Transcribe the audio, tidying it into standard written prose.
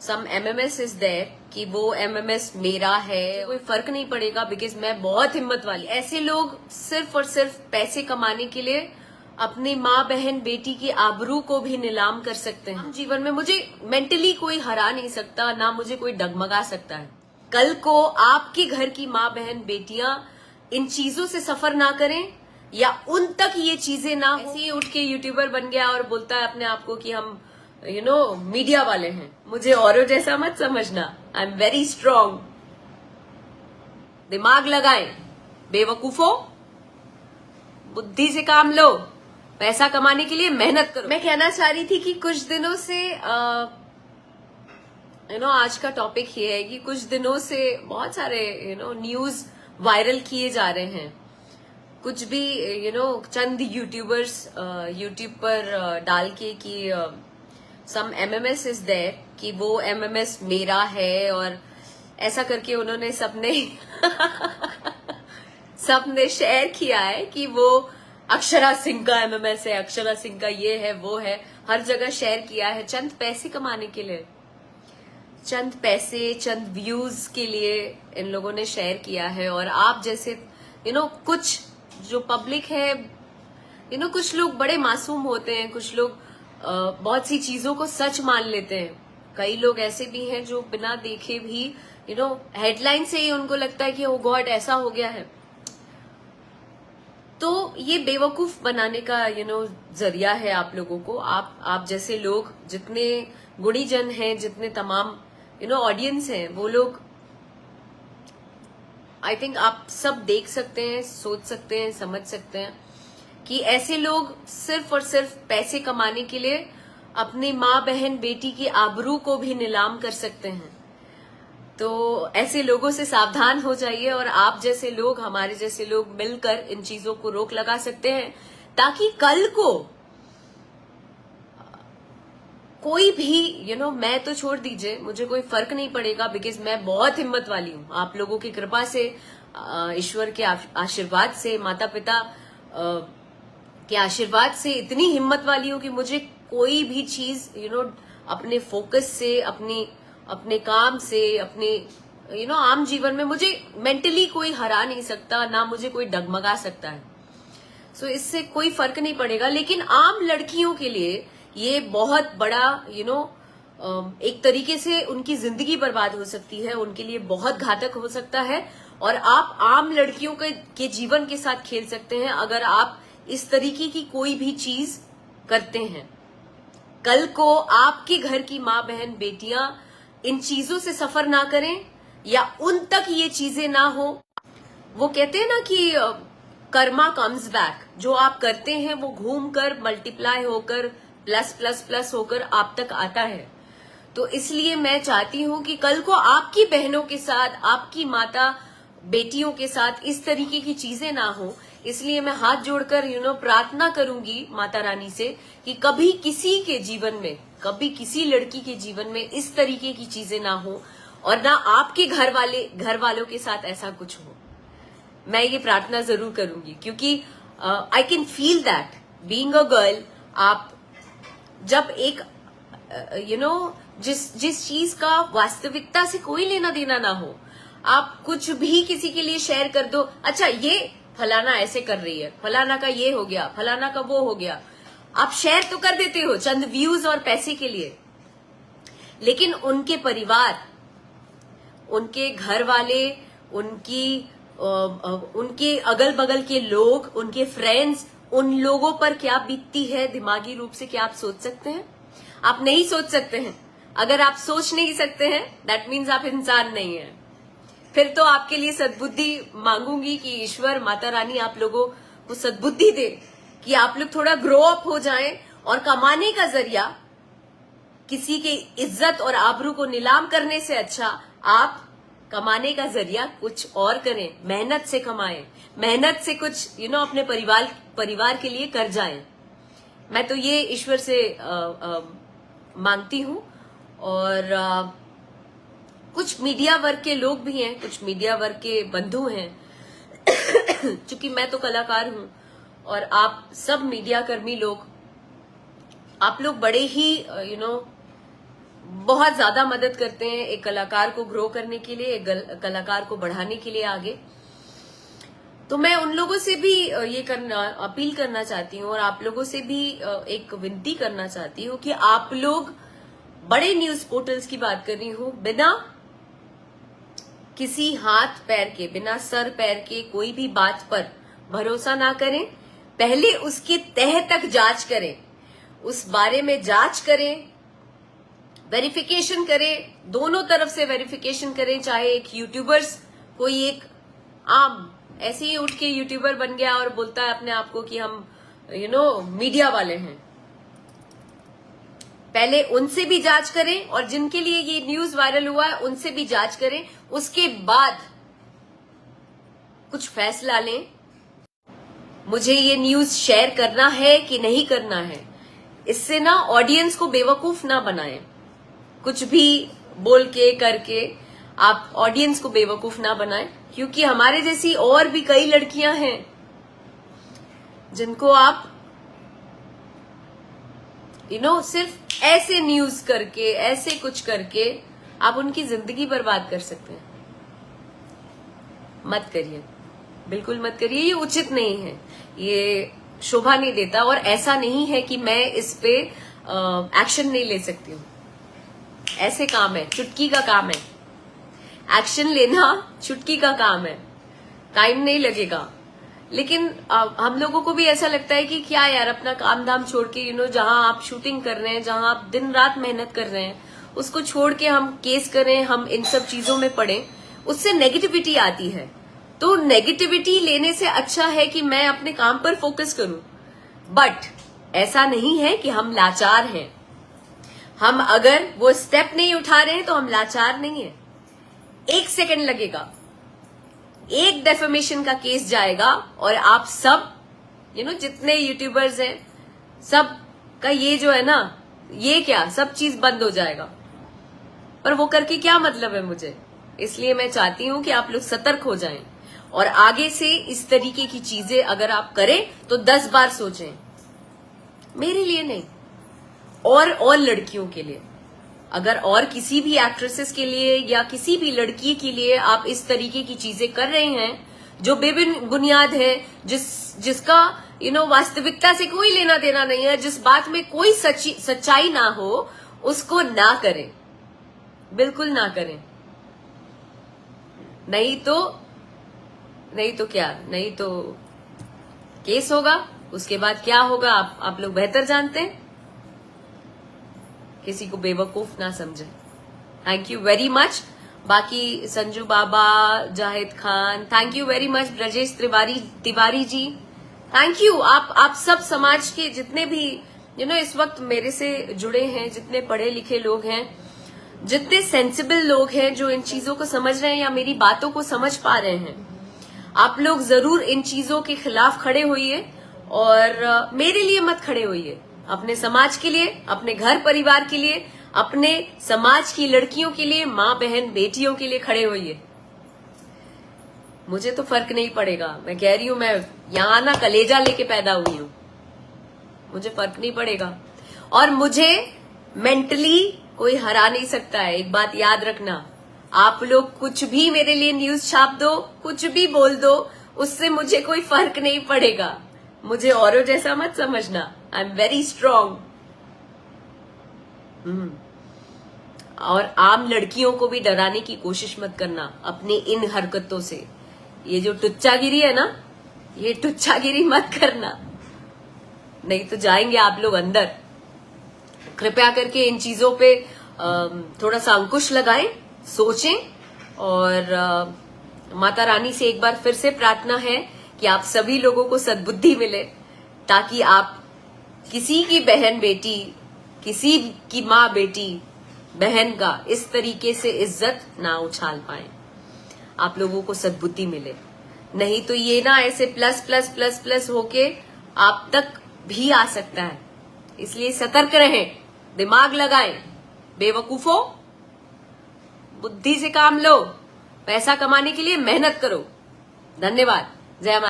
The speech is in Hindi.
some MMS is there कि वो MMS मेरा है, कोई फर्क नहीं पड़ेगा बिकॉज मैं बहुत हिम्मत वाली। ऐसे लोग सिर्फ और सिर्फ पैसे कमाने के लिए अपनी माँ बहन बेटी की आबरू को भी नीलाम कर सकते हैं। जीवन में मुझे मेंटली कोई हरा नहीं सकता, ना मुझे कोई डगमगा सकता है। कल को आपके घर की माँ बहन बेटियां इन चीजों से सफर ना करें या उन तक ये चीजें ना हो। ऐसे ही उठ के यूट्यूबर बन गया और बोलता है अपने आप को कि हम मीडिया वाले हैं। मुझे औरों जैसा मत समझना, आई एम वेरी स्ट्रांग। दिमाग लगाएं बेवकूफों, बुद्धि से काम लो, पैसा कमाने के लिए मेहनत करो। मैं कहना चाह रही थी कि कुछ दिनों से आज का टॉपिक ये है कि कुछ दिनों से बहुत सारे न्यूज वायरल किए जा रहे हैं। कुछ भी चंद यूट्यूबर्स यूट्यूब पर डाल के कि सम MMS इज देयर कि वो MMS मेरा है, और ऐसा करके उन्होंने सबने शेयर किया है कि वो अक्षरा सिंह का MMS है, अक्षरा सिंह का ये है वो है, हर जगह शेयर किया है चंद पैसे कमाने के लिए, चंद पैसे चंद व्यूज के लिए इन लोगों ने शेयर किया है। और आप जैसे कुछ जो पब्लिक है, कुछ लोग बड़े मासूम होते हैं, कुछ लोग बहुत सी चीजों को सच मान लेते हैं। कई लोग ऐसे भी हैं जो बिना देखे भी हेडलाइन से ही उनको लगता है कि ओ गॉड ऐसा हो गया है। तो ये बेवकूफ बनाने का जरिया है आप लोगों को। आप जैसे लोग जितने गुणीजन हैं, जितने तमाम ऑडियंस हैं, वो लोग आई थिंक आप सब देख सकते हैं, सोच सकते हैं, समझ सकते हैं कि ऐसे लोग सिर्फ और सिर्फ पैसे कमाने के लिए अपनी माँ बहन बेटी की आबरू को भी नीलाम कर सकते हैं। तो ऐसे लोगों से सावधान हो जाइए, और आप जैसे लोग, हमारे जैसे लोग मिलकर इन चीजों को रोक लगा सकते हैं, ताकि कल को कोई भी मैं तो छोड़ दीजिए, मुझे कोई फर्क नहीं पड़ेगा बिकॉज मैं बहुत हिम्मत वाली हूँ। आप लोगों की कृपा से, ईश्वर के आशीर्वाद से, माता पिता के आशीर्वाद से इतनी हिम्मत वाली हूँ कि मुझे कोई भी चीज अपने फोकस से, अपने काम से, अपने आम जीवन में मुझे मेंटली कोई हरा नहीं सकता, ना मुझे कोई डगमगा सकता है। सो इससे कोई फर्क नहीं पड़ेगा। लेकिन आम लड़कियों के लिए ये बहुत बड़ा एक तरीके से उनकी जिंदगी बर्बाद हो सकती है, उनके लिए बहुत घातक हो सकता है। और आप आम लड़कियों के जीवन के साथ खेल सकते हैं अगर आप इस तरीके की कोई भी चीज करते हैं। कल को आपके घर की माँ बहन बेटियां इन चीजों से सफर ना करें या उन तक ये चीजें ना हो। वो कहते हैं ना कि कर्मा कम्स बैक, जो आप करते हैं वो घूम कर मल्टीप्लाई होकर प्लस प्लस प्लस होकर आप तक आता है। तो इसलिए मैं चाहती हूं कि कल को आपकी बहनों के साथ, आपकी माता बेटियों के साथ इस तरीके की चीजें ना हो। इसलिए मैं हाथ जोड़कर प्रार्थना करूंगी माता रानी से कि कभी किसी के जीवन में, कभी किसी लड़की के जीवन में इस तरीके की चीजें ना हो, और ना आपके घर वालों के साथ ऐसा कुछ हो। मैं ये प्रार्थना जरूर करूंगी, क्योंकि I can feel that being a girl, आप जब एक जिस चीज का वास्तविकता से कोई लेना देना ना हो, आप कुछ भी किसी के लिए शेयर कर दो, अच्छा ये फलाना ऐसे कर रही है, फलाना का ये हो गया, फलाना का वो हो गया, आप शेयर तो कर देते हो चंद व्यूज और पैसे के लिए। लेकिन उनके परिवार, उनके घर वाले, उनके अगल बगल के लोग, उनके फ्रेंड्स, उन लोगों पर क्या बीतती है दिमागी रूप से, क्या आप सोच सकते हैं? आप नहीं सोच सकते हैं। अगर आप सोच नहीं सकते हैं, दैट मीन्स आप इंसान नहीं है। फिर तो आपके लिए सद्बुद्धि मांगूंगी कि ईश्वर, माता रानी आप लोगों को सद्बुद्धि दे कि आप लोग थोड़ा ग्रो अप हो जाएं, और कमाने का जरिया किसी के इज्जत और आबरू को नीलाम करने से अच्छा आप कमाने का जरिया कुछ और करें, मेहनत से कमाएं, मेहनत से कुछ अपने परिवार के लिए कर जाएं। मैं तो ये ईश्वर से मांगती हूं। और कुछ मीडिया वर्ग के लोग भी हैं, कुछ मीडिया वर्ग के बंधु हैं चूंकि मैं तो कलाकार हूं और आप सब मीडिया कर्मी लोग, आप लोग बड़े ही बहुत ज्यादा मदद करते हैं एक कलाकार को ग्रो करने के लिए, एक कलाकार को बढ़ाने के लिए आगे। तो मैं उन लोगों से भी ये अपील करना चाहती हूँ और आप लोगों से भी एक विनती करना चाहती हूँ कि आप लोग बड़े न्यूज पोर्टल्स की बात कर रही हूँ, बिना किसी हाथ पैर के, बिना सर पैर के कोई भी बात पर भरोसा ना करें। पहले उसके तह तक जांच करें, उस बारे में जांच करें, वेरिफिकेशन करें, दोनों तरफ से वेरिफिकेशन करें। चाहे एक यूट्यूबर्स, कोई एक आम ऐसे ही उठ के यूट्यूबर बन गया और बोलता है अपने आप को कि हम मीडिया वाले हैं, पहले उनसे भी जांच करें और जिनके लिए ये न्यूज वायरल हुआ है उनसे भी जांच करें, उसके बाद कुछ फैसला लें। मुझे ये न्यूज शेयर करना है कि नहीं करना है, इससे ना ऑडियंस को बेवकूफ ना बनाएं। कुछ भी बोल के करके आप ऑडियंस को बेवकूफ ना बनाएं, क्योंकि हमारे जैसी और भी कई लड़कियां हैं जिनको आप सिर्फ ऐसे न्यूज करके, ऐसे कुछ करके आप उनकी जिंदगी बर्बाद कर सकते हैं। मत करिए, बिल्कुल मत करिए, ये उचित नहीं है, ये शोभा नहीं देता। और ऐसा नहीं है कि मैं इस पे एक्शन नहीं ले सकती हूँ, ऐसे काम है, चुटकी का काम है, एक्शन लेना चुटकी का काम है, टाइम नहीं लगेगा। लेकिन हम लोगों को भी ऐसा लगता है कि क्या यार, अपना काम धाम छोड़ के जहां आप शूटिंग कर रहे हैं, जहां आप दिन रात मेहनत कर रहे हैं, उसको छोड़ के हम केस करें, हम इन सब चीजों में पड़े, उससे नेगेटिविटी आती है। तो नेगेटिविटी लेने से अच्छा है कि मैं अपने काम पर फोकस करूं। बट ऐसा नहीं है कि हम लाचार हैं, हम अगर वो स्टेप नहीं उठा रहे हैं तो हम लाचार नहीं है। 1 सेकंड लगेगा, एक डेफेमेशन का केस जाएगा और आप सब जितने यूट्यूबर्स हैं, सब का ये जो है ना, ये क्या सब चीज बंद हो जाएगा। पर वो करके क्या मतलब है मुझे। इसलिए मैं चाहती हूं कि आप लोग सतर्क हो जाएं और आगे से इस तरीके की चीजें अगर आप करें तो 10 बार सोचें। मेरे लिए नहीं, और लड़कियों के लिए, अगर और किसी भी एक्ट्रेसेस के लिए या किसी भी लड़की के लिए आप इस तरीके की चीजें कर रहे हैं जो बेबुनियाद है, जिसका वास्तविकता से कोई लेना देना नहीं है, जिस बात में कोई सच्चाई ना हो, उसको ना करें, बिल्कुल ना करें। नहीं तो क्या, नहीं तो केस होगा, उसके बाद क्या होगा आप लोग बेहतर जानते हैं। किसी को बेवकूफ ना समझे। Thank you very much. बाकी Sanju Baba, Zaheer Khan, thank you very much. Brajesh Tiwari ji, thank you. आप सब समाज के जितने भी इस वक्त मेरे से जुड़े हैं, जितने पढ़े लिखे लोग हैं, जितने सेंसिबल लोग हैं, जो इन चीजों को समझ रहे हैं या मेरी बातों को समझ पा रहे हैं, आप लोग जरूर इन चीजों के खिलाफ खड़े होइए और मेरे लिए मत खड़े होइए, अपने समाज के लिए, अपने घर परिवार के लिए, अपने समाज की लड़कियों के लिए, माँ बहन बेटियों के लिए खड़े होइए। मुझे तो फर्क नहीं पड़ेगा, मैं कह रही हूं, मैं यहां ना कलेजा लेके पैदा हुई हूं, मुझे फर्क नहीं पड़ेगा और मुझे मेंटली कोई हरा नहीं सकता है। एक बात याद रखना, आप लोग कुछ भी मेरे लिए न्यूज छाप दो, कुछ भी बोल दो, उससे मुझे कोई फर्क नहीं पड़ेगा। मुझे औरों जैसा मत समझना, आई एम वेरी स्ट्रांग। और आम लड़कियों को भी डराने की कोशिश मत करना अपनी इन हरकतों से। ये जो टुच्चागिरी है ना, ये टुच्चागिरी मत करना, नहीं तो जाएंगे आप लोग अंदर। कृपया करके इन चीजों पे थोड़ा सा अंकुश लगाएं, सोचें और माता रानी से एक बार फिर से प्रार्थना है कि आप सभी लोगों को सद्बुद्धि मिले, ताकि आप किसी की बहन बेटी, किसी की माँ बेटी बहन का इस तरीके से इज्जत ना उछाल पाए। आप लोगों को सद्बुद्धि मिले, नहीं तो ये ना ऐसे प्लस प्लस प्लस प्लस होके आप तक भी आ सकता है। इसलिए सतर्क रहें, दिमाग लगाएं, बेवकूफों, बुद्धि से काम लो, पैसा कमाने के लिए मेहनत करो। धन्यवाद। जय माता।